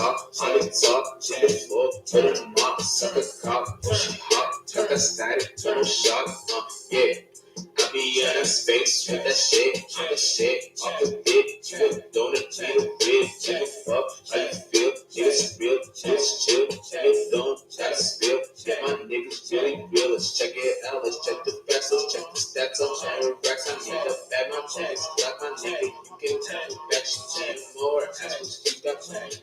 top, on the top, to the floor, put them up, suck a cop, push it hot, tuck a static, total shock, yeah. I be in a space with that shit, on the shit, off the dick, you a donut, you a rib, give a fuck, how you feel, niggas real, niggas chill, you don't gotta spill, yeah, my niggas really real, let's check it out, let's check the facts, let's check the stats, I'm on racks, I need a bag, my niggas got my nigga, you can tell the back, she tell more, ask what you got,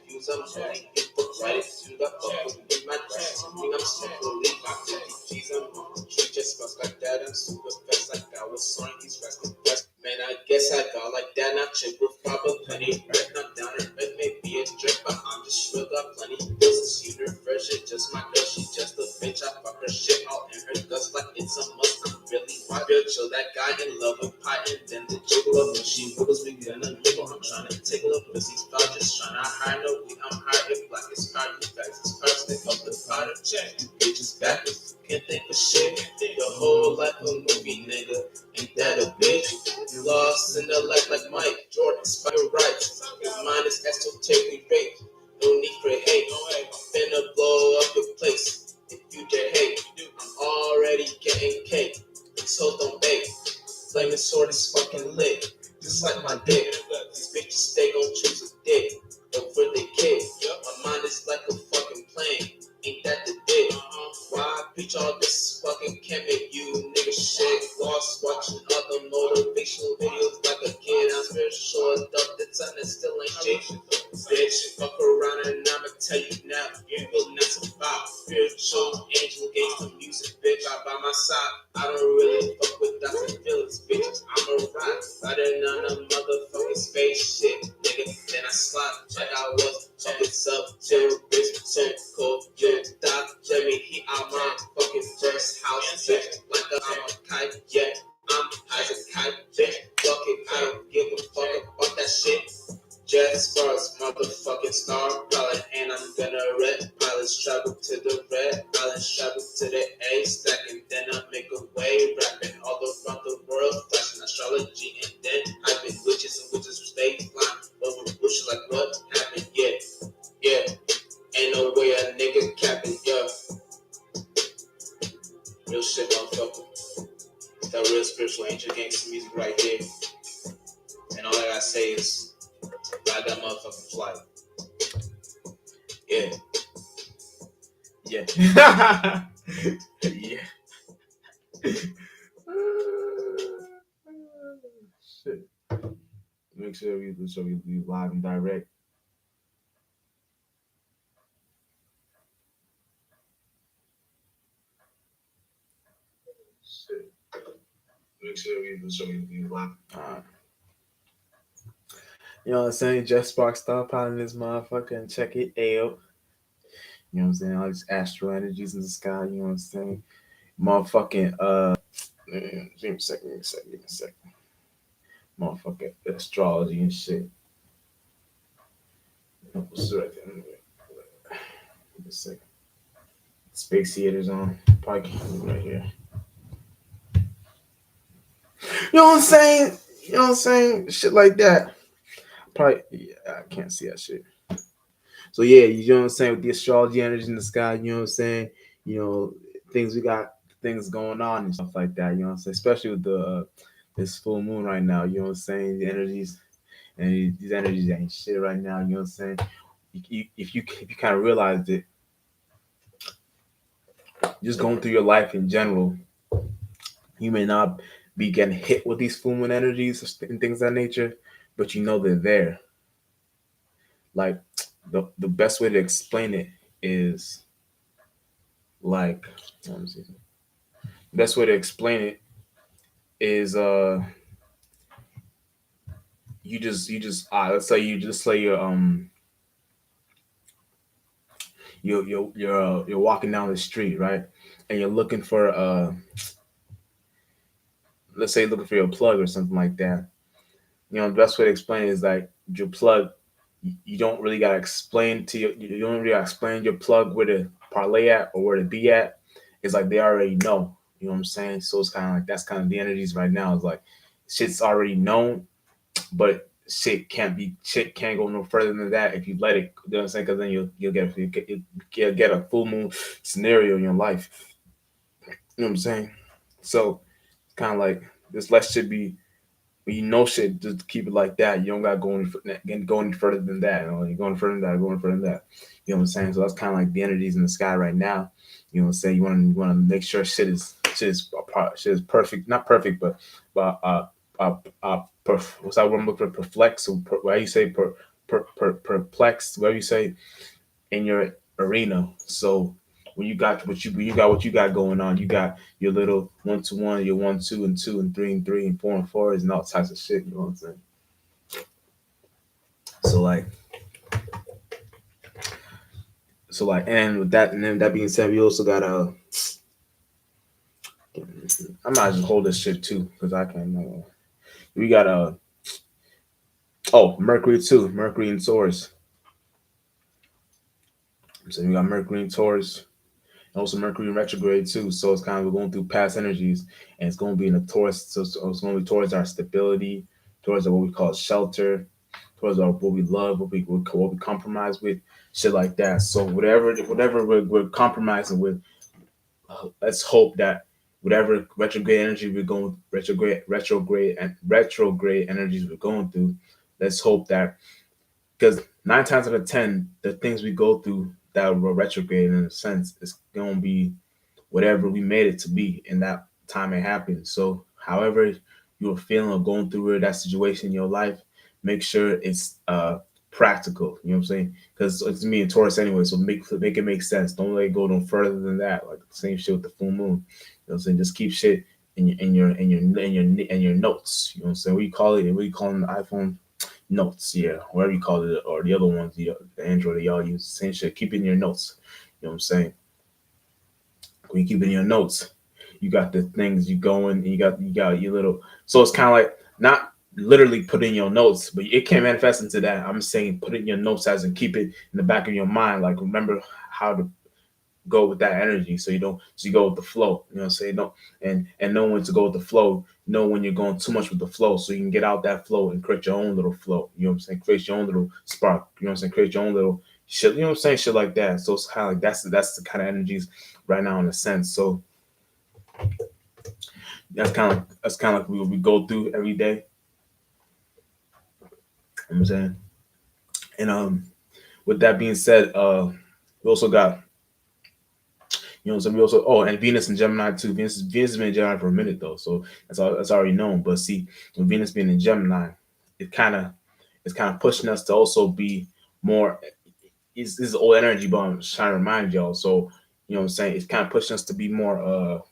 views, I'm only, you for credit, you got fuck with my dress, I mean, I'm simply, my 50 G's, I'm on the tree, just fuck like that, I'm super fast, like I was on these resting breasts. Man, I guess I got like that. Not chick with probably plenty. Red, not down and red, maybe a drip, but I'm just real, got plenty. This is universal, just my girl. She just a bitch. I fuck her shit all in her guts like it's a must. I'm really wild. Real chill, that guy in love with pie. And then the jiggle up when she wiggles, we get in a niggle. I'm trying to tickle up pussy's foul, just trying to hide no weed. I'm high if black is hard, you facts is first. Stick up the powder check. Bitches backwards, can't think of shit. The whole life a movie, nigga. Ain't that a bitch? Lost in the light like Mike Jordan, spider rights. His mind is esoterically raped. No need for hate. I'm finna blow up your place. If you dare hate, I'm already getting cake. These hoes don't bake. Flaming sword is fucking lit. Just like my dick. These bitches stay gon' choose a dick over the kid. My mind is like a fucking plane. Ain't that the dick? Why I preach all this fucking can't make you nigga shit. Lost watching other motivational videos like a kid. I'm spiritual adult, that's and still ain't shit. Bitch, fuck around and I'ma tell you now. You will not survive. Spiritual angel gangsta music, bitch. I by my side. I don't really fuck with dots and feelings, bitches. I'm a ride. Riding on a motherfucking spaceship, nigga. Then I slide like I was fucking sub to bitch. So cold, you stop. Let me heat out my fucking first house, bitch. Like I'm a kite, yeah. I'm high as a kite, bitch. Fuck it, I don't give a fuck about that shit. Just first motherfucking star pilot, and I'm gonna red pilots travel to the red islands, travel to the A stack, and then I make a way, rapping all around the world, flashing astrology, and then I've been witches and witches stay flying over the bushes like what happened, yeah, ain't no way a nigga capping, yeah, real shit, motherfucker, that real spiritual angel gangsta music right here, and all I gotta say is, ride that motherfucking flight. Yeah. Yeah. Shit. Make sure we be live and direct. Shit. Make sure we be live. You know what I'm saying? Just Spark Star Pilot in this motherfucker and check it out. You know what I'm saying? All these Astro Energies in the sky, you know what I'm saying? Motherfucking give me a second. Motherfucking astrology and shit. What's right there? Give me a second. Space theaters on. Probably right here. You know what I'm saying? You know what I'm saying? Shit like that. Probably, yeah, I can't see that shit. So yeah, you know what I'm saying, with the astrology energy in the sky, you know what I'm saying, you know, we got things going on and stuff like that, you know what I'm saying, especially with the this full moon right now, you know what I'm saying, the energies and these energies ain't shit right now, you know what I'm saying. If you kind of realize it, just going through your life in general, you may not be getting hit with these full moon energies and things of that nature, but you know they're there. Like the best way to explain it is like, let me see. Best way to explain it is let's say you just say you're walking down the street, right, and you're looking for let's say looking for your plug or something like that. You know, the best way to explain it is like your plug. You don't really gotta explain to you don't really gotta explain your plug where to parlay at or where to be at. It's like they already know. You know what I'm saying? So it's kind of like that's kind of the energies right now. It's like shit's already known, but shit can't go no further than that if you let it. You know what I'm saying? Because then you'll get a full moon scenario in your life. You know what I'm saying? So kind of like this less should be when you know shit, just keep it like that. You don't got to go any further than that. You know, you're going further than that, going further than that. You know what I'm saying? So that's kind of like the energies in the sky right now. You know what I'm saying? You want to make sure shit is perfect, not perfect, but what's that word I'm looking for? Perplex, or why you say perplexed? Whatever you say in your arena. So when you got what you got going on, you got your little 1 to 1, your 1 2 and 2 and 3 and 4 and 4s and all types of shit. You know what I'm saying? So like and with that, and then that being said, we also got I might just hold this shit too because I can. We got Mercury too, Mercury and Taurus. So we got Mercury and Taurus, and also Mercury in retrograde too. So it's kind of going through past energies, and it's going to be in the Taurus. So it's going to be towards our stability, towards what we call shelter, towards what we love, what we compromise with, shit like that. So whatever we're compromising with, let's hope that whatever retrograde energy we're going retrograde energies we're going through, let's hope that because 9 times out of 10, the things we go through that were retrograde in a sense is going to be whatever we made it to be in that time it happened. So, however you're feeling or going through that situation in your life, make sure it's practical. You know what I'm saying? Because it's me and Taurus anyway, so make it make sense. Don't let it go no further than that. Like the same shit with the full moon. You know what I'm saying? Just keep shit in your notes. You know what I'm saying? What you call it? What you call the iPhone? Notes, yeah, whatever you call it, or the other ones, the Android that y'all use, same shit. Keep it in your notes. You know what I'm saying? When you keep it in your notes, you got the things you going, and you got your little. So it's kind of like not literally put in your notes, but it can manifest into that. I'm saying put it in your notes as and keep it in the back of your mind. Like remember how to go with that energy, so you go with the flow. You know what I'm saying? No, and know when to go with the flow. Know when you're going too much with the flow, so you can get out that flow and create your own little flow. You know what I'm saying? Create your own little spark. You know what I'm saying? Create your own little shit. You know what I'm saying? Shit like that. So it's kind of like that's the kind of energies right now in a sense. So that's kind of like we go through every day. You know what I'm saying? And with that being said, we also got you know, so we also and Venus and Gemini too. Venus has been in Gemini for a minute though, so that's already known. But see, with Venus being in Gemini, it kind of it's kind of pushing us to also be more. This is old energy, but I'm just trying to remind y'all. So you know what I'm saying? It's kind of pushing us to be more.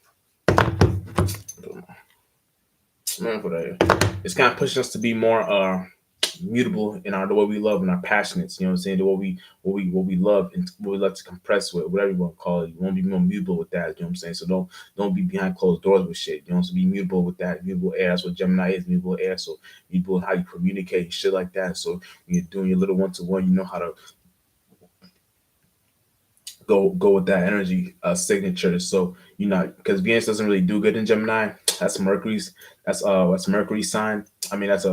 Man, for that. It's kind of pushing us to be more mutable in our the way we love and our passionates. You know what I'm saying? The what we love and what we love to compress with, whatever you want to call it. You want to be more mutable with that. You know what I'm saying? So don't be behind closed doors with shit. You know, so be mutable with that. Mutable air. That's what Gemini is. Mutable air. So mutable in how you communicate, shit like that. So when you're doing your little 1 to 1, you know how to go with that energy signature. So you know, because Venus doesn't really do good in Gemini. That's Mercury's. That's Mercury's sign. I mean, it's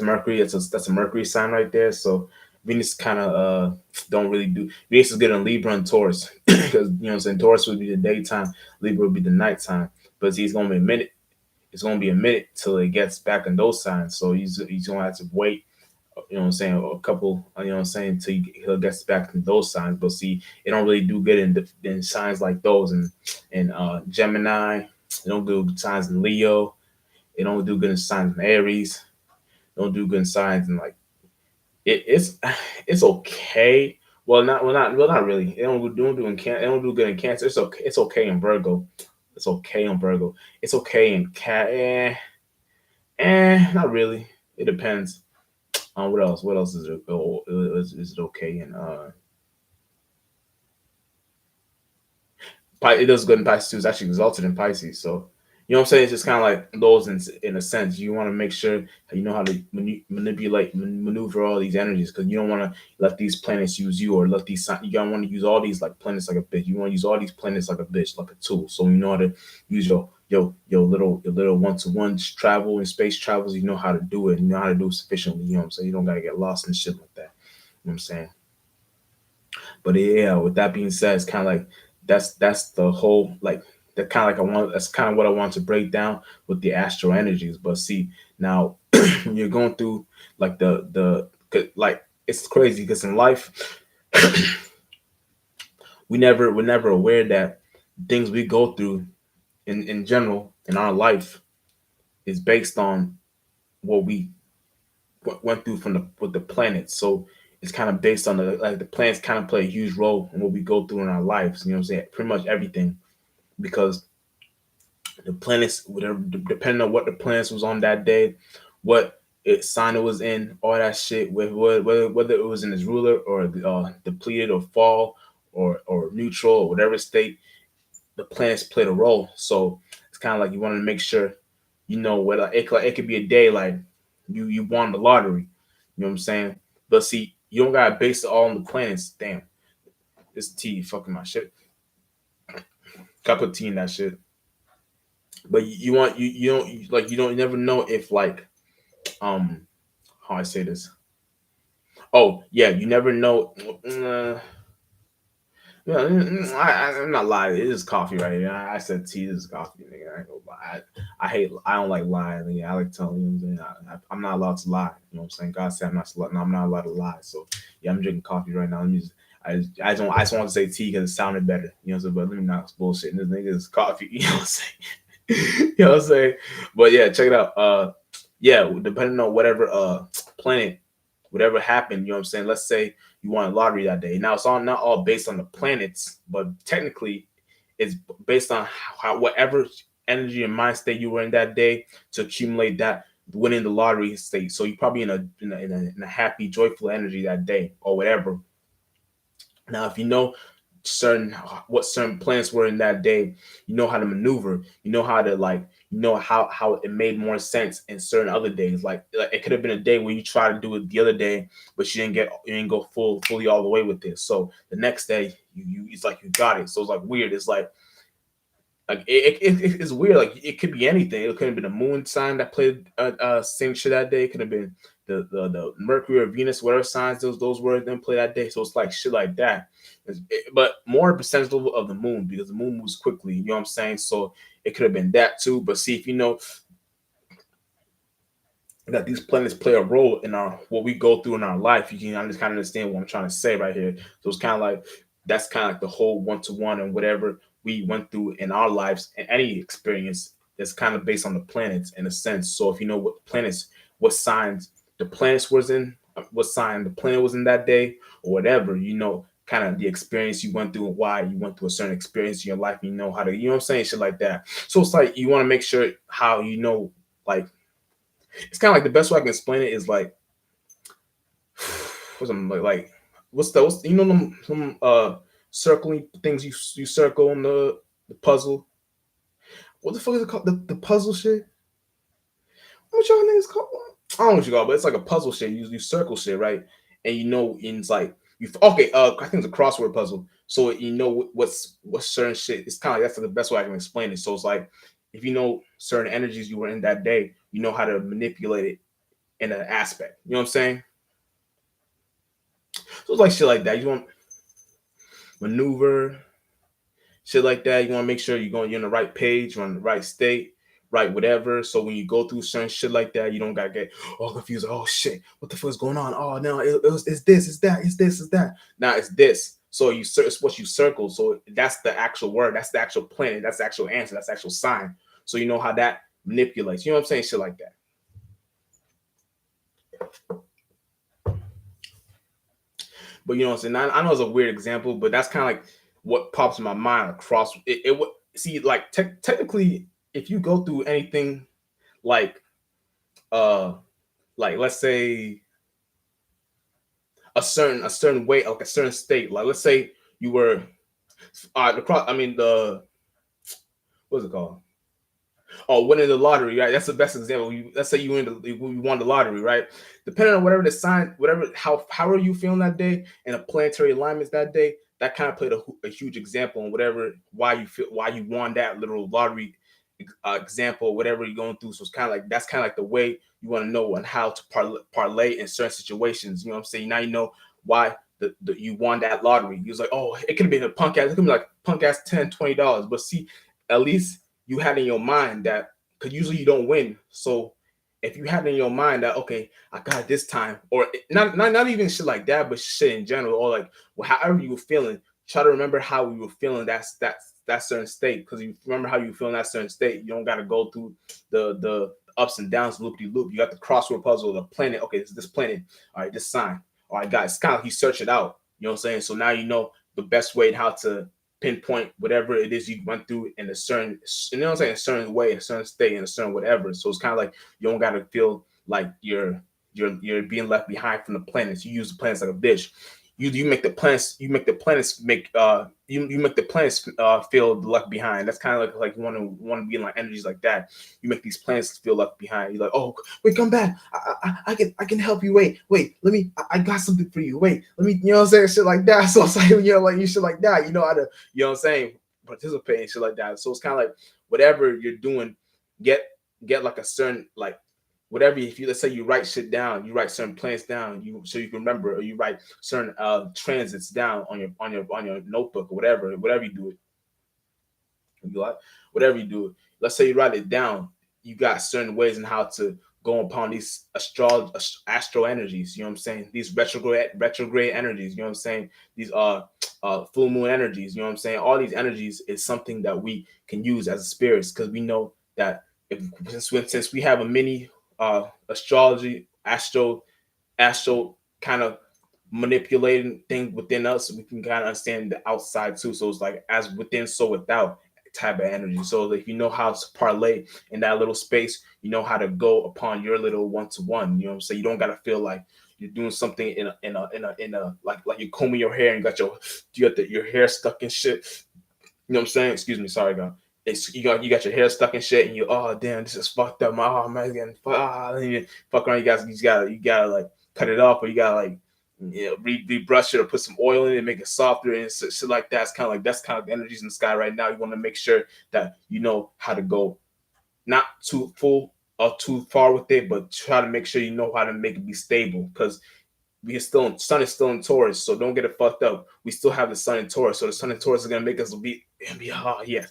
Mercury. That's a Mercury sign right there. So Venus kind of don't really do. Venus is good in Libra and Taurus because you know what I'm saying. Taurus would be the daytime, Libra would be the nighttime. But he's gonna be a minute. It's gonna be a minute till it gets back in those signs. So he's gonna have to wait. You know what I'm saying? A couple. You know what I'm saying? Until he'll gets back to those signs. But see, it don't really do good in signs like those and Gemini. It don't do good signs in Leo. It don't do good in signs in Aries. Don't do good in signs and like it's it's okay. Not really. It don't do good in Cancer. It's okay in Virgo. It's okay in Virgo. It's okay in Cat. Not really. It depends on what else. What else is it? Is it okay in it does good in Pisces too. It's actually exalted in Pisces. So you know what I'm saying? It's just kind of like those in a sense. You want to make sure that you know how to maneuver all these energies because you don't want to let these planets use you or let these. You don't want to use all these like planets like a bitch. You want to use all these planets like a bitch, like a tool. So you know how to use your little one-to-one travel and space travels, you know how to do it. You know how to do it sufficiently. You know what I'm saying? You don't gotta get lost and shit like that. You know what I'm saying? But yeah, with that being said, it's kind of like that's the whole like that kind of like I want. That's kind of what I want to break down with the astro energies. But see now, when you're going through like like it's crazy because in life we're never aware that things we go through in general in our life is based on what we went through from the with the planets. So it's kind of based on the planets kind of play a huge role in what we go through in our lives. You know what I'm saying? Pretty much everything because the planets, whatever, depending on what the planets was on that day, what sign it was in, all that shit, whether it was in its ruler or depleted or fall or neutral or whatever state, the planets played a role. So it's kind of like you want to make sure you know what it could be a day like you won the lottery. You know what I'm saying? But see, you don't gotta base it all on the planets. Damn, this tea fucking my shit. Gotta put tea in that shit. But you want you don't like you don't you never know if like how I say this. Oh yeah, you never know. Yeah, I'm not lying. It is coffee right here. I said tea. This is coffee, nigga. I ain't gonna lie. I hate. I don't like lying. Nigga. I like telling you. What I'm saying. I'm not allowed to lie. You know what I'm saying? God said I'm not. No, I'm not allowed to lie. So yeah, I'm drinking coffee right now. Let me just. I just want to say tea because it sounded better. You know what I'm saying? But let me not bullshit. This nigga is coffee. You know what I'm saying? You know what I'm saying? But yeah, check it out. Yeah, depending on whatever planet, whatever happened. You know what I'm saying? Let's say you won a lottery that day. Now it's all not all based on the planets, but technically it's based on how whatever energy and mind state you were in that day to accumulate that winning the lottery state. So you're probably in a happy, joyful energy that day or whatever. Now, if you know certain what certain planets were in that day, you know how to maneuver. You know how to like. You know how it made more sense in certain other days. Like it could have been a day where you tried to do it the other day, but you didn't go fully all the way with this. So the next day, you it's like you got it. So it's like weird. It's like it's weird. Like it could be anything. It could have been a moon sign that played same shit that day. It could have been the Mercury or Venus, whatever signs those were then play that day. So it's like shit like that. But more percentage of the moon because the moon moves quickly. You know what I'm saying? So it could have been that too. But see if you know that these planets play a role in our what we go through in our life, you can just kind of understand what I'm trying to say right here. So it's kind of like that's kind of like the whole one-to-one and whatever we went through in our lives and any experience that's kind of based on the planets in a sense. So if you know what planets, what signs the planets was in, what sign the planet was in that day, or whatever, you know, kind of the experience you went through and why you went through a certain experience in your life. You know how to, you know what I'm saying, shit like that. So it's like you want to make sure how you know, like it's kind of like the best way I can explain it is like what's some what's you know them some circling things you circle on the puzzle. What the fuck is it called? The puzzle shit. What y'all niggas call? I don't know what you call, it, but it's like a puzzle shit. You circle shit, right? And you know, it's like you okay. I think it's a crossword puzzle. So you know what's certain shit. It's kind of like that's the best way I can explain it. So it's like if you know certain energies you were in that day, you know how to manipulate it in an aspect. You know what I'm saying? So it's like shit like that. You want maneuver, shit like that. You want to make sure you're on the right page, you're on the right state, right whatever. So when you go through certain shit like that, you don't gotta get all confused. Oh shit, what the fuck is going on? Oh no, it's this, it's that, it's this, it's that. Now it's this. So it's what you circle. So that's the actual word. That's the actual planet. That's the actual answer. That's the actual sign. So you know how that manipulates. You know what I'm saying? Shit like that. But you know what I'm saying? I know it's a weird example, but that's kind of like what pops in my mind across it would see like technically if you go through anything like uh like let's say a certain way like a certain state like let's say you were across I mean the what's it called oh, winning the lottery, right? That's the best example. Let's say you won the lottery, right? Depending on whatever the sign, whatever how are you feeling that day, and a planetary alignments that day, that kind of played a huge example on whatever why you feel why you won that little lottery example, whatever you're going through. So it's kind of like that's kind of like the way you want to know on how to parlay in certain situations. You know what I'm saying? Now you know why you won that lottery. You was like, oh, it could have been a punk ass. It could be like punk ass $10, $20. But see, at least you had in your mind that because usually you don't win. So if you had in your mind that okay, I got it this time, or not even shit like that, but shit in general, or like well, however you were feeling, try to remember how you were feeling that certain state. Because you remember how you feel in that certain state, you don't got to go through the ups and downs, loop de loop. You got the crossword puzzle, the planet. Okay, it's this planet. All right, this sign. All right, guys, it's kind of like you search it out. You know what I'm saying? So now you know the best way and how to pinpoint whatever it is you went through in a certain, you know what I'm saying, a certain way, a certain state, in a certain whatever. So it's kind of like you don't got to feel like you're being left behind from the planets. You use the planets like a bitch. You make the planets you make the planets feel left behind. That's kind of like you want to be in like energies like that. You make these planets feel left behind. You're like, oh wait, come back. I can help you. Wait, let me. I got something for you. Wait, let me. You know what I'm saying? Shit like that. So it's like like you shit like that. You know how to. You know what I'm saying? Participate in shit like that. So it's kind of like whatever you're doing, get like a certain like whatever. If you let's say you write shit down, you write certain plans down, you so you can remember, or you write certain transits down on your notebook or whatever you do it. You like whatever you do it. Let's say you write it down. You got certain ways in how to go upon these astro energies. You know what I'm saying? These retrograde energies. You know what I'm saying? These full moon energies. You know what I'm saying? All these energies is something that we can use as spirits because we know that if since we have a mini astrology astro kind of manipulating thing within us, we can kind of understand the outside too. So it's like as within, so without type of energy. So if you know how to parlay in that little space, you know how to go upon your little one to one. You know what I'm saying? You don't gotta feel like you're doing something in a like you're combing your hair and you got your hair stuck in shit. You know what I'm saying? Excuse me, sorry, God. It's you got your hair stuck in shit, and you oh damn, this is fucked up. Oh man, again, fuck around. You gotta like cut it off, or you gotta like rebrush it or put some oil in it, make it softer and shit like that. It's kind of like that's kind of the energies in the sky right now. You want to make sure that you know how to go not too full or too far with it, but try to make sure you know how to make it be stable because we are still sun is still in Taurus, so don't get it fucked up. We still have the sun in Taurus, so the sun in Taurus is gonna make us be oh yeah,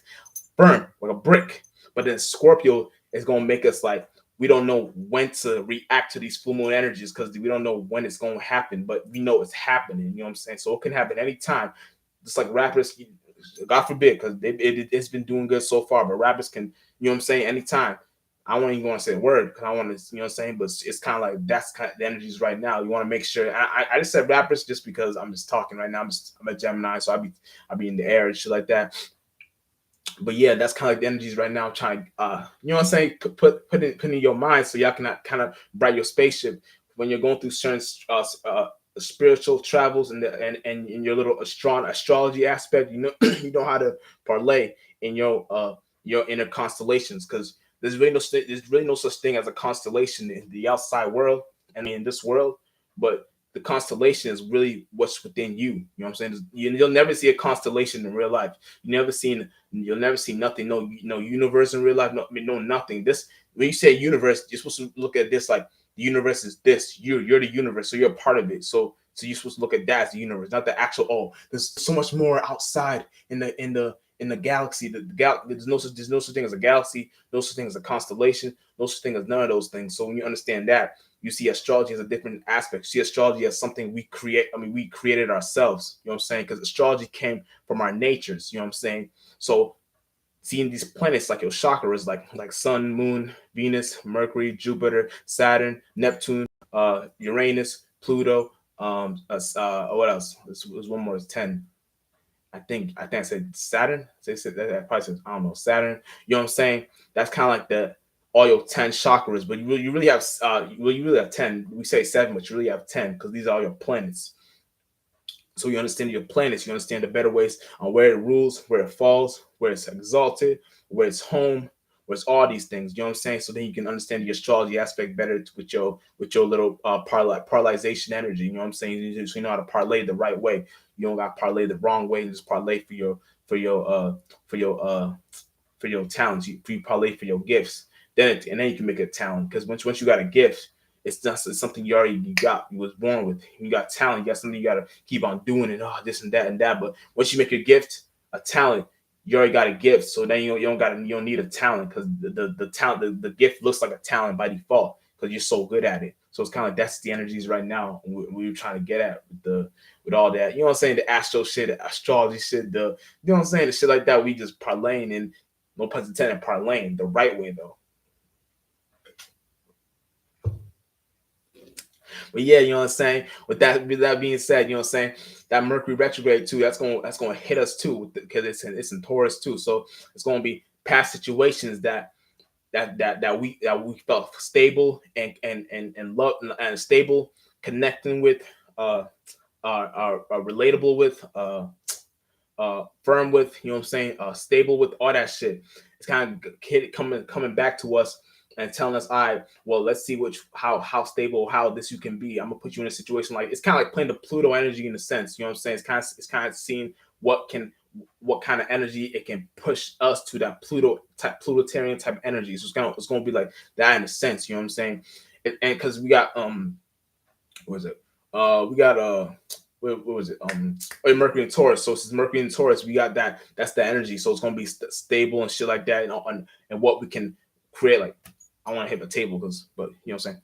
firm like a brick. But then Scorpio is gonna make us like we don't know when to react to these full moon energies because we don't know when it's gonna happen, but we know it's happening. You know what I'm saying? So it can happen anytime. Just like rappers, God forbid, because it's been doing good so far, but rappers can, you know what I'm saying, anytime. I won't even want to say a word because I want to, you know what I'm saying? But it's kind of like that's kind of the energies right now. You want to make sure. I just said rappers just because I'm just talking right now. I'm a Gemini, so I be in the air and shit like that. But yeah, that's kind of like the energies right now. I'm trying to, you know what I'm saying? Put in your mind so y'all can kind of bright your spaceship when you're going through certain spiritual travels and in your little astrology aspect. You know you know how to parlay in your inner constellations because there's really no such thing as a constellation in the outside world. I mean, in this world, but the constellation is really what's within you. You know what I'm saying? You'll never see a constellation in real life. You'll never see nothing. No universe in real life. No, I mean, no nothing. This when you say universe, you're supposed to look at this like the universe is this. You're the universe, so you're a part of it. So you're supposed to look at that as the universe, not the actual. Oh, there's so much more outside in the galaxy. There's no such thing as a galaxy. No such thing as a constellation. No such thing as none of those things. So when you understand that, you see astrology as a different aspect. You see astrology as something we create. I mean, we created ourselves. You know what I'm saying? Because astrology came from our natures. You know what I'm saying? So seeing these planets like your chakras, like Sun, Moon, Venus, Mercury, Jupiter, Saturn, Neptune, Uranus, Pluto. What else? There's one more. It's 10. I think I said Saturn. They said that probably says I don't know Saturn. You know what I'm saying? That's kind of like the all your 10 chakras, but you really have you really have 10. We say 7, but you really have 10 because these are all your planets. So you understand your planets, you understand the better ways on where it rules, where it falls, where it's exalted, where it's home, where it's all these things. You know what I'm saying? So then you can understand the astrology aspect better with your little parlaization energy. You know what I'm saying? So you know how to parlay the right way. You don't got to parlay the wrong way. You just parlay for your for your talents, you parlay for your gifts. And then you can make a talent, because once you got a gift, it's not it's something you got, you was born with. You got talent, you got something you gotta keep on doing, and this and that and that. But once you make a gift a talent, you already got a gift. So then you don't need a talent, because the talent, the gift looks like a talent by default, because you're so good at it. So it's kind of like that's the energies right now we're trying to get at with all that. You know what I'm saying? The astro shit, the astrology shit, the you know what I'm saying? The shit like that, we just parlaying, and no pun intended, parlaying the right way though. But yeah, you know what I'm saying. With that being said, you know what I'm saying. That Mercury retrograde too. That's gonna hit us too, because it's in Taurus too. So it's gonna be past situations that we felt stable and love and stable, connecting with, are relatable with, firm with, you know what I'm saying, stable with, all that shit. It's kind of coming back to us and telling us, all right, well, let's see how stable, how this you can be. I'm gonna put you in a situation, like it's kind of like playing the Pluto energy in a sense. You know what I'm saying? It's kind of seeing what kind of energy it can push us to, that Plutotarian type energy. So it's gonna be like that in a sense. You know what I'm saying? And because we got what was it? We got what was it? Mercury and Taurus. So since Mercury and Taurus, we got that. That's the energy. So it's gonna be stable and shit like that, and what we can create. Like, I want to hit the table, but you know what I'm saying.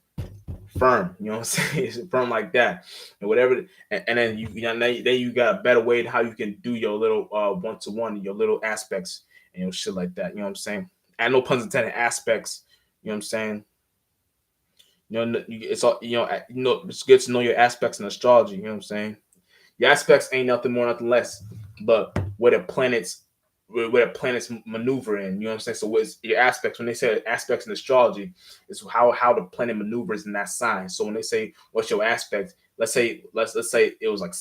Firm, you know what I'm saying? It's firm like that, and whatever. And then then you got a better way to how you can do your little one to one, your little aspects, and shit like that. You know what I'm saying? And no puns intended, aspects. You know what I'm saying? It's all it's good to know your aspects in astrology. You know what I'm saying? Your aspects ain't nothing more, nothing less, but where the planets maneuver in. You know what I'm saying? So what's your aspects? When they say aspects in astrology, is how the planet maneuvers in that sign. So when they say what's your aspect, let's say it was like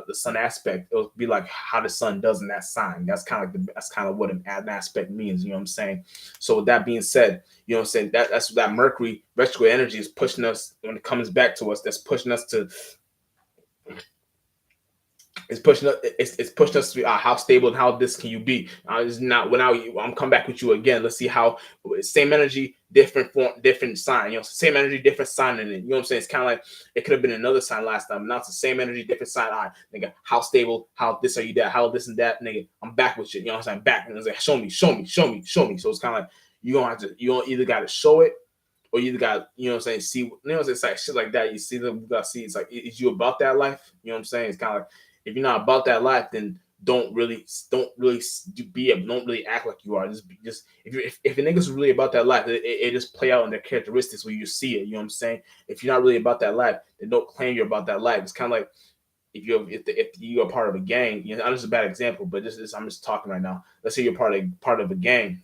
the sun aspect, it would be like how the sun does in that sign. That's kind of what an aspect means. You know what I'm saying? So with that being said, you know what I'm saying, that Mercury retrograde energy is pushing us when it comes back to us. That's pushing us to it's pushing us to how stable and how this can you be. It's not when I'm come back with you again. Let's see how same energy, different form, different sign. Same energy, different sign in it. You know what I'm saying? It's kind of like it could have been another sign last time. Now it's the same energy, different sign. All right, nigga, how stable, how this are you that, how this and that, nigga. I'm back with you. You know what I'm saying? Back, and it's like show me, show me, show me, show me. So it's kind of like you don't either got to show it, or you got, you know what I'm saying, see, you know, it's like shit like that. You see them, you gotta see, it's like, is you about that life? You know what I'm saying? It's kind of like, if you're not about that life, then don't really act like you are. Just if a nigga's really about that life, it just play out in their characteristics where you see it. You know what I'm saying? If you're not really about that life, then don't claim you're about that life. It's kind of like if you're part of a gang. I'm just a bad example, but I'm just talking right now. Let's say you're part of a gang,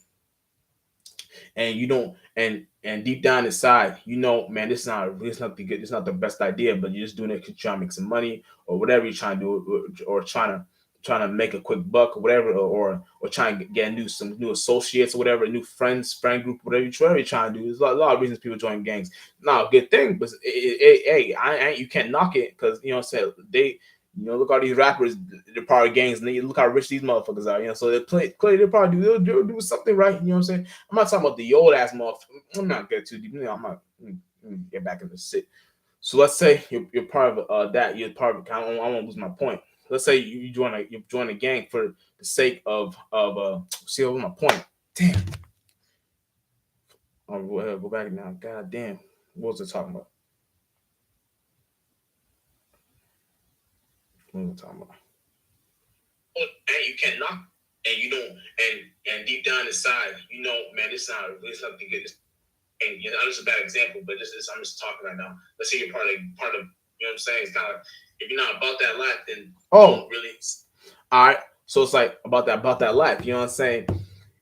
and you don't, and deep down inside, man, this is not the best idea, but you're just doing it because you're trying to make some money, or whatever you're trying to do, or trying to make a quick buck, or whatever, or trying to get some new associates, or whatever, new friend group, whatever you're trying to do. There's a lot of reasons people join gangs. Not a good thing, but hey, you can't knock it, because you know what I'm saying, look all these rappers, they're part of gangs, and then you look how rich these motherfuckers are. So they probably they'll do something right. You know what I'm saying? I'm not talking about the old ass motherfuckers. I'm not getting too deep. I'm not. Let me get back in the shit. So let's say you're part of that. You're part of. I won't lose my point. Let's say you join a gang for the sake of. See, what was my point? Damn. I'll go back now. God damn. What was I talking about? What was I talking about? And you cannot, and you don't, and deep down inside, man, this is something good. And this is a bad example, but I'm just talking right now. Let's say you're part of, you know what I'm saying? It's kind of like, if you're not about that life, then don't really. All right, so it's like about that life. You know what I'm saying?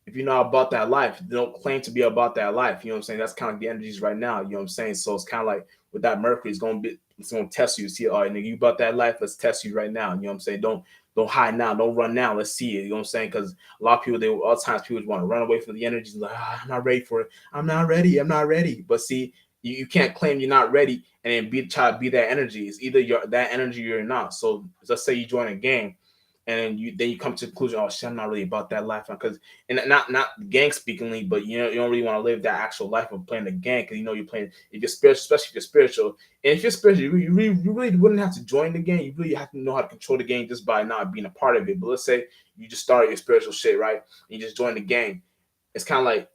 If you're not about that life, don't claim to be about that life. You know what I'm saying? That's kind of the energies right now. You know what I'm saying? So it's kind of like with that Mercury, it's gonna test you. See, all right, nigga, you about that life? Let's test you right now. You know what I'm saying? Don't hide now. Don't run now. Let's see it. You know what I'm saying? Because a lot of people, all times people want to run away from the energies. Like, I'm not ready for it. I'm not ready. I'm not ready. But see, you can't claim you're not ready and then try to be that energy. It's either you're that energy or you're not. So let's say you join a gang, and then you come to the conclusion, oh shit, I'm not really about that life, because and not gang speakingly, but you don't really want to live that actual life of playing the gang, because you're playing, if you're spiritual, especially if you're spiritual, and if you're spiritual, you really wouldn't have to join the game. You really have to know how to control the game just by not being a part of it. But let's say you just started your spiritual shit, right? And you just joined the gang. It's kind of like,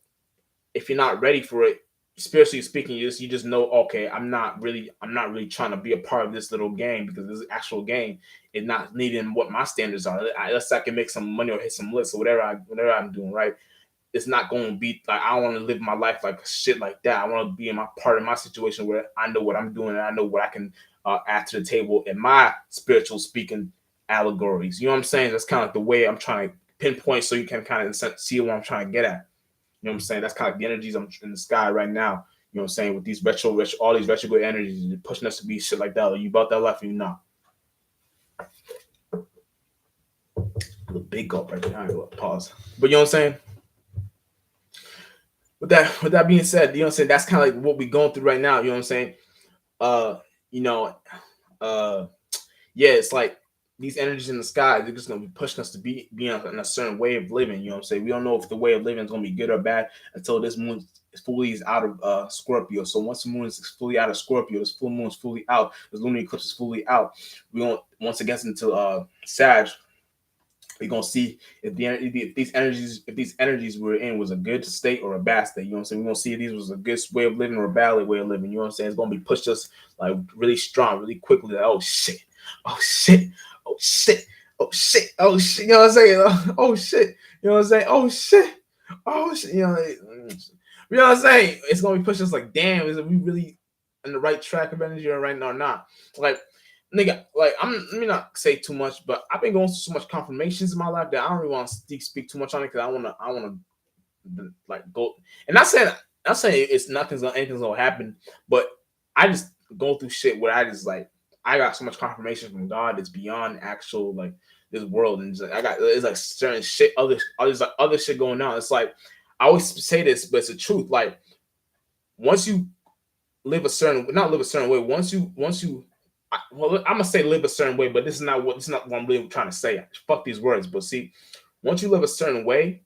if you're not ready for it, spiritually speaking, you just know, okay, I'm not really trying to be a part of this little game, because this actual game is not needing what my standards are. Unless I can make some money or hit some licks or whatever I'm doing, right? It's not going to be like, I don't want to live my life like shit like that. I want to be in my part of my situation where I know what I'm doing and I know what I can add to the table in my spiritual speaking allegories. You know what I'm saying? That's kind of like the way I'm trying to pinpoint, so you can kind of see what I'm trying to get at. You know what I'm saying? That's kind of like the energies I'm in the sky right now. You know what I'm saying? With these all these retrograde energies pushing us to be shit like that. Are you about that life or you not? A big gulp right there. Pause. But you know what I'm saying? With that being said, you know what I'm saying? That's kind of like what we're going through right now. You know what I'm saying? Uh, you know, uh, yeah, it's like these energies in the sky, they're just gonna be pushing us to be in a certain way of living. You know what I'm saying? We don't know if the way of living is gonna be good or bad until this moon is fully out of Scorpio. So once the moon is fully out of Scorpio, this full moon is fully out, this lunar eclipse is fully out. We won't once it gets into Sag, we're gonna see if these energies we're in was a good state or a bad state. You know what I'm saying? We're gonna see if these was a good way of living or a bad way of living. You know what I'm saying? It's gonna be pushed us like really strong, really quickly. Like, oh shit, oh shit, oh shit, oh shit, oh shit. You know what I'm saying? Oh shit. You know what I'm saying? Oh shit. Oh shit. You know what I'm saying? It's gonna be pushing us like, damn, is we really in the right track of energy right now or not? Like, nigga, like, let me not say too much, but I've been going through so much confirmations in my life that I don't really want to speak too much on it, because I wanna like go, and not saying it's anything's gonna happen, but I just go through shit where I just like, I got so much confirmation from God that's beyond actual like this world, and just, like, it's like certain shit, other shit going on. It's like, I always say this, but it's the truth. Like, once you not live a certain way, once you well, I'm gonna say live a certain way, but this is not what I'm really trying to say. Fuck these words. But see, once you live a certain way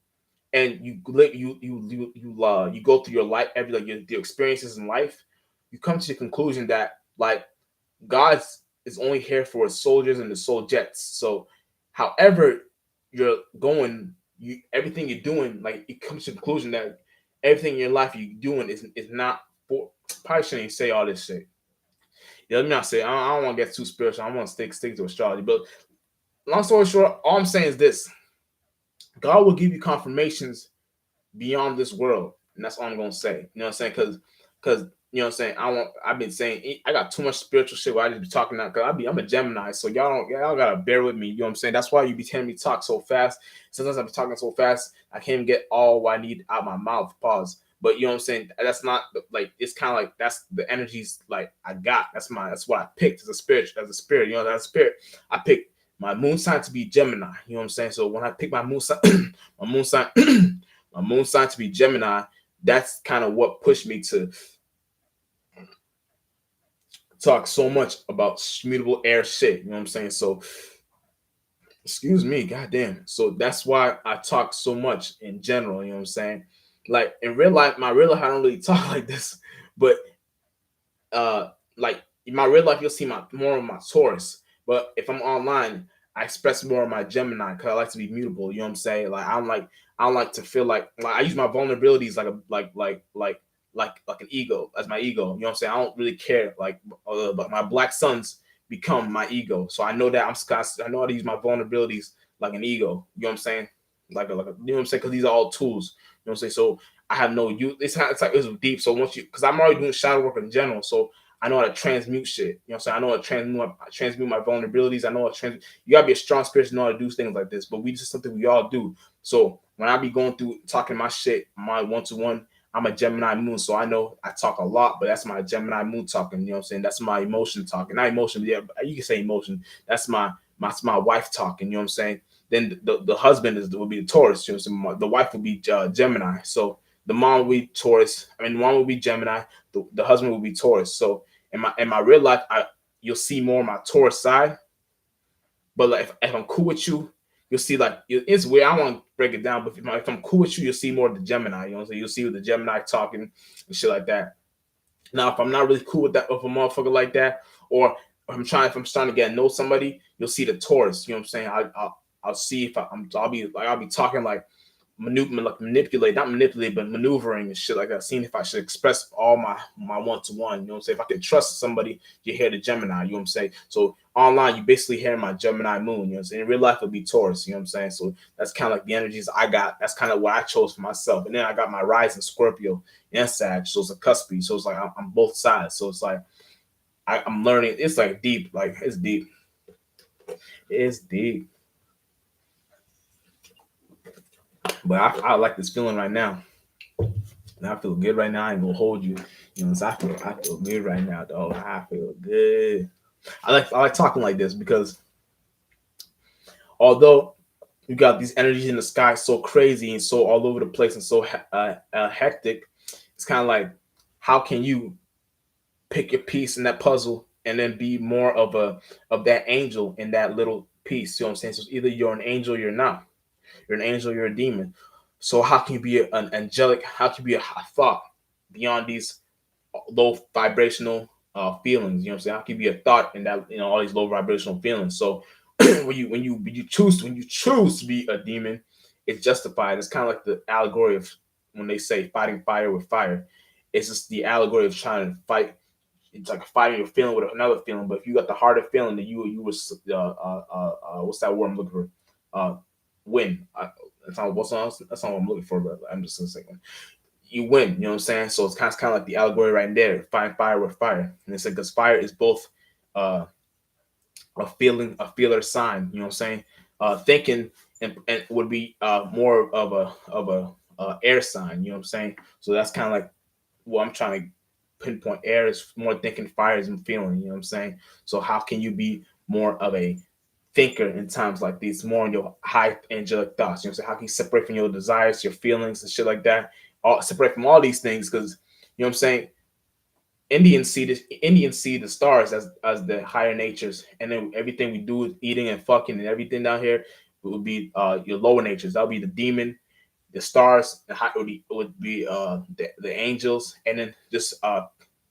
and you live you go through your life, every like your experiences in life, you come to the conclusion that like God is only here for his soldiers and the soldiers. So however you're going, everything you're doing, like, it comes to the conclusion that everything in your life you're doing is not for, probably shouldn't say all this shit. Yeah, let me not say, I don't want to get too spiritual. I want to stick to astrology. But long story short, all I'm saying is this: God will give you confirmations beyond this world, and that's all I'm gonna say. You know what I'm saying? Because you know what I'm saying. I've been saying I got too much spiritual shit where I just be talking now. Because I'm a Gemini, so y'all gotta bear with me. You know what I'm saying? That's why you be telling me to talk so fast. Sometimes I be talking so fast I can't even get all what I need out my mouth. Pause. But you know what I'm saying? That's not like, it's kind of like, that's the energies like I got. That's what I picked as a spirit. You know, as a spirit, I picked my moon sign to be Gemini. You know what I'm saying? So when I pick my moon sign, my moon sign, my moon sign to be Gemini, that's kind of what pushed me to talk so much about mutable air shit. You know what I'm saying? So excuse me, goddamn. So that's why I talk so much in general. You know what I'm saying? Like in real life, I don't really talk like this, but like in my real life, you'll see more of my Taurus. But if I'm online, I express more of my Gemini because I like to be mutable. You know what I'm saying? Like I don't like to feel like I use my vulnerabilities like a like an ego as my ego. You know what I'm saying? I don't really care. Like, but my black suns become my ego, so I know that I know how to use my vulnerabilities like an ego. You know what I'm saying? Like a you know what I'm saying? Because these are all tools. You know what I'm saying? So I have no use. It's like it's deep. So once you, because I'm already doing shadow work in general, so I know how to transmute shit. You know what I'm saying? I know how to transmute my vulnerabilities. I know how to you gotta be a strong spirit to know how to do things like this. But this is something we all do. So when I be going through talking my shit, my one-to-one, I'm a Gemini moon, so I know I talk a lot, but that's my Gemini moon talking. You know what I'm saying? That's my emotion talking. Not emotion, but yeah, you can say emotion. That's my wife talking. You know what I'm saying? Then the husband will be the Taurus. You know what I'm saying? The wife will be Gemini. So the mom will be Taurus. I mean, the mom will be Gemini. The husband will be Taurus. So in my real life, you'll see more of my Taurus side. But like if I'm cool with you, you'll see like it's weird. I want to break it down, but if I'm cool with you, you'll see more of the Gemini. You know, so you'll see with the Gemini talking and shit like that. Now, if I'm not really cool with that, with a motherfucker like that, or if I'm trying to get to know somebody, you'll see the Taurus. You know what I'm saying? I'll see if I'll be talking like manipulate, not manipulate, but maneuvering and shit like that. Seeing if I should express all my one to one. You know what I'm saying? If I can trust somebody, you hear the Gemini. You know what I'm saying? So online, you basically hear my Gemini moon. You know what I'm saying? In real life, it'll be Taurus. You know what I'm saying? So that's kind of like the energies I got. That's kind of what I chose for myself. And then I got my rising Scorpio and Sag. So it's a cuspy. So it's like I'm both sides. So it's like I'm learning. It's like deep. Like it's deep. It's deep. But I like this feeling right now. And I feel good right now. I ain't gonna hold you. You know, so I feel good right now, dog. I feel good. I like talking like this because although you got these energies in the sky so crazy and so all over the place and so hectic, it's kind of like how can you pick your piece in that puzzle and then be more of that angel in that little piece? You know what I'm saying? So it's either you're an angel, or you're not. You're an angel, you're a demon. So how can you be an angelic? How can you be a thought beyond these low vibrational feelings? You know what I'm saying? How can you be a thought in that, you know, all these low vibrational feelings? So when you choose to be a demon, it's justified. It's kind of like the allegory of when they say fighting fire with fire. It's just the allegory of trying to fight. It's like fighting your feeling with another feeling. But if you got the harder feeling, that you was what's that word I'm looking for? Win. That's not what I'm looking for, but I'm just gonna say you win. You know what I'm saying? So it's kind of like the allegory right there. Fighting fire with fire, and it's like because fire is both uh, a feeler sign. You know what I'm saying? Thinking and would be more of a air sign. You know what I'm saying? So that's kind of like what I'm trying to pinpoint. Air is more thinking, fire is feeling. You know what I'm saying? So how can you be more of a thinker in times like these, more on your high angelic thoughts? You know what I'm saying? How can you separate from your desires, your feelings, and shit like that? All separate from all these things because you know what I'm saying. Indians see the stars as the higher natures, and then everything we do is eating and fucking and everything down here would be your lower natures. That'll be the demon, the stars, it would be the angels, and then just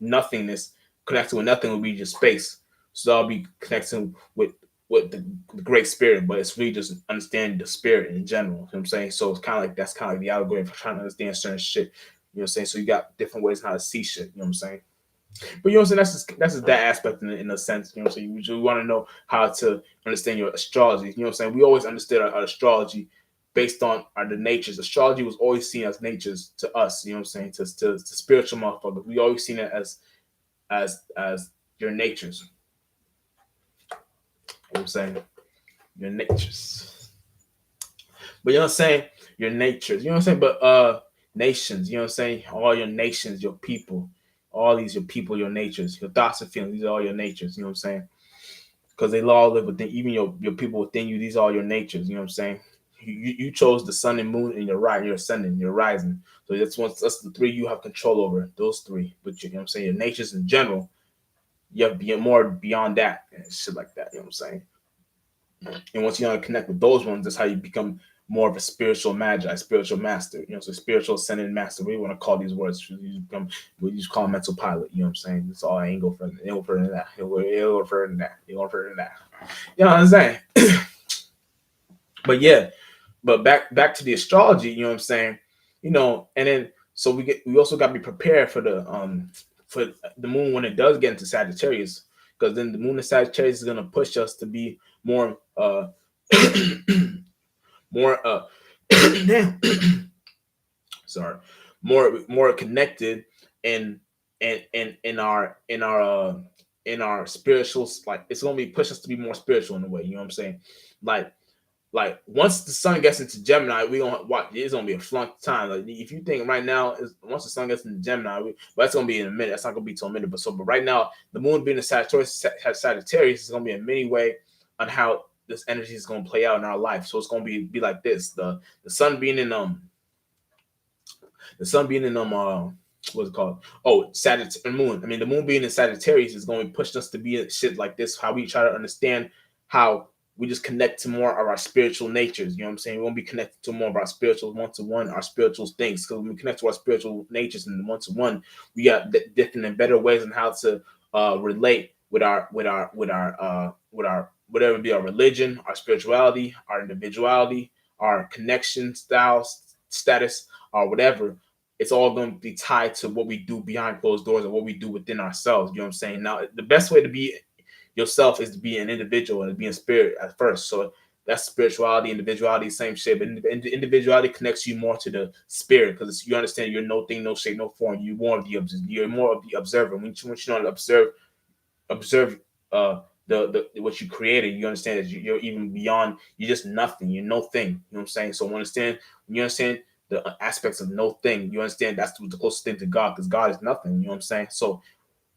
nothingness. Connected with nothing would be just space. So I'll be connecting with the great spirit, but it's really just understanding the spirit in general. You know what I'm saying? So it's kind of like that's kind of like the allegory for trying to understand certain shit. You know what I'm saying? So you got different ways how to see shit. You know what I'm saying? But you know what I'm saying? That's just that aspect in a sense. You know what I'm saying? You want to know how to understand your astrology. You know what I'm saying? We always understood our astrology based on the natures. Astrology was always seen as natures to us. You know what I'm saying? To spiritual motherfuckers, we always seen it as your natures. You know what I'm saying? Your natures. But you know what I'm saying? Your natures. You know what I'm saying? But nations. You know what I'm saying? All your nations, your people. All these your people, your natures, your thoughts and feelings. These are all your natures. You know what I'm saying? Because they all live within, even your people within you. These are all your natures. You know what I'm saying? You chose the sun and moon and your ascending, your rising. So that's the three you have control over. Those three. But you know what I'm saying? Your natures in general, you have to be more beyond that and shit like that. You know what I'm saying? And once you connect with those ones, that's how you become more of a spiritual magi, spiritual master. You know, so spiritual ascended master. We want to call these words. We just call them mental pilot. You know what I'm saying? That's all. I ain't go further. Ain't go further than that. Ain't go further than that. Ain't go further than that. You know what I'm saying? But yeah, but back to the astrology. You know what I'm saying? You know, and then so we also got to be prepared for the moon when it does get into Sagittarius, because then the moon in Sagittarius is gonna push us to be more more damn sorry, more connected in in our spiritual, like it's gonna be push us to be more spiritual in a way. You know what I'm saying? Like once the sun gets into Gemini, we gonna watch. It's gonna be a flunk time. Like if you think right now, once the sun gets into Gemini, but that's gonna be in a minute. That's not gonna be till a minute. But right now, the moon being in Sagittarius is gonna be a mini way on how this energy is gonna play out in our life. So it's gonna be like this: the sun being in the sun being in what's it called? Oh, Sagittarius moon. The moon being in Sagittarius is going to push us to be shit like this. How we try to understand how we just connect to more of our spiritual natures. You know what I'm saying? We won't be connected to more of our spiritual one-to-one, our spiritual things. Because when we connect to our spiritual natures and one-to-one, we got different and better ways on how to relate with our whatever it be, our religion, our spirituality, our individuality, our connection styles, status, or whatever. It's all going to be tied to what we do behind closed doors and what we do within ourselves. You know what I'm saying? Now, the best way to be yourself is to be an individual and to be in spirit at first. So that's spirituality, individuality, same shit. But individuality connects you more to the spirit because you understand you're no thing, no shape, no form. You're more of the observer. Once you know how to observe the what you created, you understand that you're even beyond. You're just nothing. You're no thing. You know what I'm saying? So when you understand the aspects of no thing, you understand that's the closest thing to God because God is nothing. You know what I'm saying? So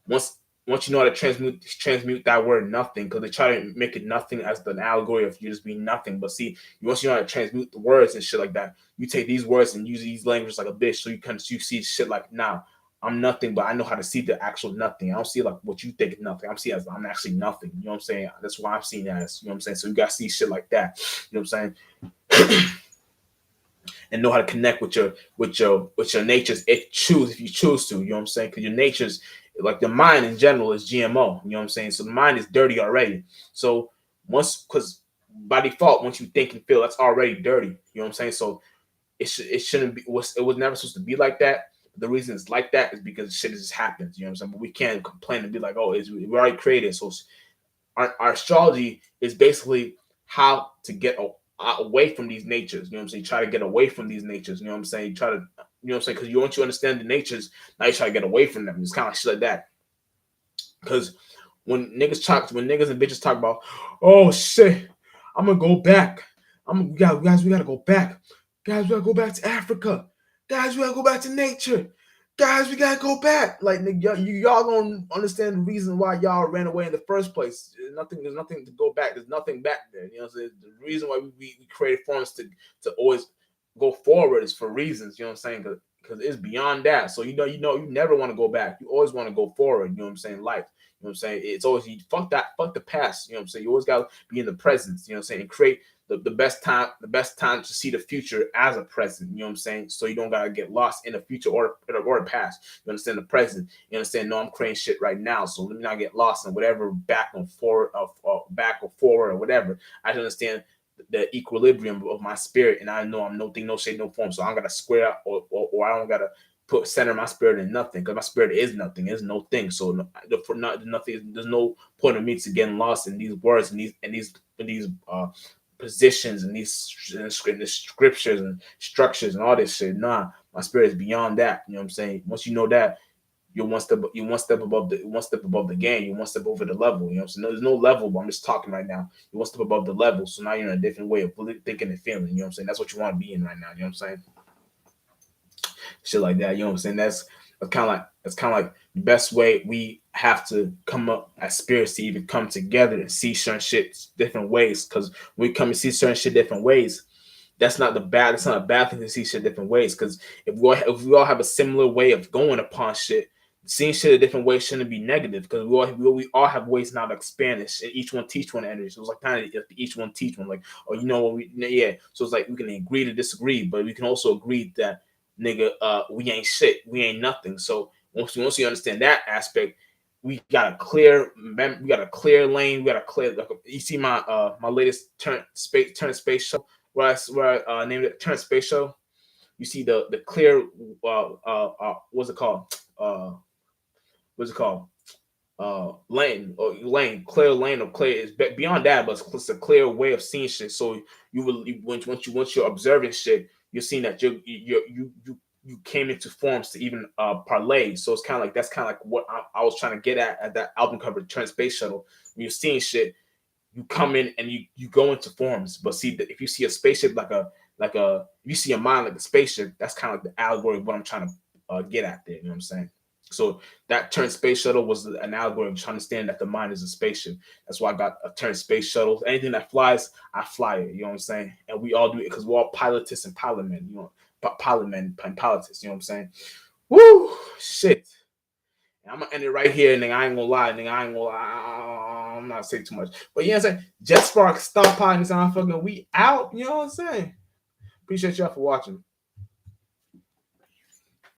once once you know how to transmute that word nothing, because they try to make it nothing as an allegory of you just being nothing. But see, once you know how to transmute the words and shit like that, you take these words and use these languages like a bitch, so you see shit like now. I'm nothing, but I know how to see the actual nothing. I don't see like what you think is nothing. I'm seeing as I'm actually nothing. You know what I'm saying? That's why I'm seeing it as. You know what I'm saying? So you gotta see shit like that. You know what I'm saying? And know how to connect with your natures if you choose to. You know what I'm saying? Because your natures, like the mind in general, is GMO. You know what I'm saying? So the mind is dirty already. So because by default, once you think and feel, that's already dirty. You know what I'm saying? So it shouldn't be. It was never supposed to be like that. The reason it's like that is because shit just happens. You know what I'm saying? But we can't complain and be like, oh, we already created. So our astrology is basically how to get away from these natures. You know what I'm saying? Try to get away from these natures. You know what I'm saying? Try to, you know what I'm saying? Because once you understand the natures, now you try to get away from them. It's kind of like shit like that. Because when niggas and bitches talk about, oh shit, I'm gonna go back. We gotta go back. Guys, we gotta go back to Africa. Guys, we gotta go back to nature. Guys, we gotta go back. Like nigga, y'all gonna understand the reason why y'all ran away in the first place. There's nothing to go back. There's nothing back there. You know what I'm saying? The reason why we created forms to always go forward is for reasons. You know what I'm saying? Because it's beyond that. So you never want to go back. You always want to go forward. You know what I'm saying? Life. You know what I'm saying? It's always fuck the past. You know what I'm saying? You always gotta be in the present, you know what I'm saying? And create the best time to see the future as a present, you know what I'm saying? So you don't gotta get lost in the future or the past. You understand the present. You understand, no, I'm creating shit right now. So let me not get lost in whatever back or forward or whatever. I understand the equilibrium of my spirit, and I know I'm no thing, no shape, no form. So I'm gonna square up or I don't gotta put center my spirit in nothing because my spirit is nothing, is no thing. So for not nothing, there's no point of me to getting lost in these words and these positions and these scriptures and structures and all this shit. Nah, my spirit is beyond that. You know what I'm saying? Once you know that, you're one step above the game. You're one step over the level. You know what I'm saying? There's no level, but I'm just talking right now. You're one step above the level. So now you're in a different way of thinking and feeling. You know what I'm saying? That's what you want to be in right now. You know what I'm saying? Shit like that. You know what I'm saying? That's kind of like the best way we have to come up as spirits to even come together and see certain shit different ways. Because when we come and see certain shit different ways, that's not a bad thing to see shit different ways. Because if we all have a similar way of going upon shit, seeing shit a different way shouldn't be negative. Because we all have ways now to expand it. And each one teach one energy. So it's like kind of each one teach one. Like, oh, you know what yeah. So it's like we can agree to disagree, but we can also agree that nigga, we ain't shit. We ain't nothing. So once you understand that aspect, we got a clear lane. We got a clear. Like, you see my latest turn space show where I named it Turn Space Show. You see the clear what's it called? What's it called? Clear lane or clear is beyond that, but it's a clear way of seeing shit. So once you're observing shit, you're seeing that you came into forms to even parlay. So it's kind of like that's kind of like what I was trying to get at that album cover, Turn Space Shuttle. When you're seeing shit, you come in and you go into forms. But see, if you see a spaceship if you see a mind like a spaceship, that's kind of like the allegory of what I'm trying to get at there. You know what I'm saying? So that Turn Space Shuttle was an allegory of trying to understand that the mind is a spaceship. That's why I got a Turn Space Shuttle. Anything that flies, I fly it. You know what I'm saying? And we all do it because we're all pilotists and pilot men. You know, pilot men and pilotists. You know what I'm saying? Woo, shit. And I'm gonna end it right here, nigga. I ain't gonna lie, nigga. I ain't gonna lie. I'm not saying too much. But you know what I'm saying? Jet Spark, Stop Potting, Sound Fucking, we out. You know what I'm saying? Appreciate y'all for watching.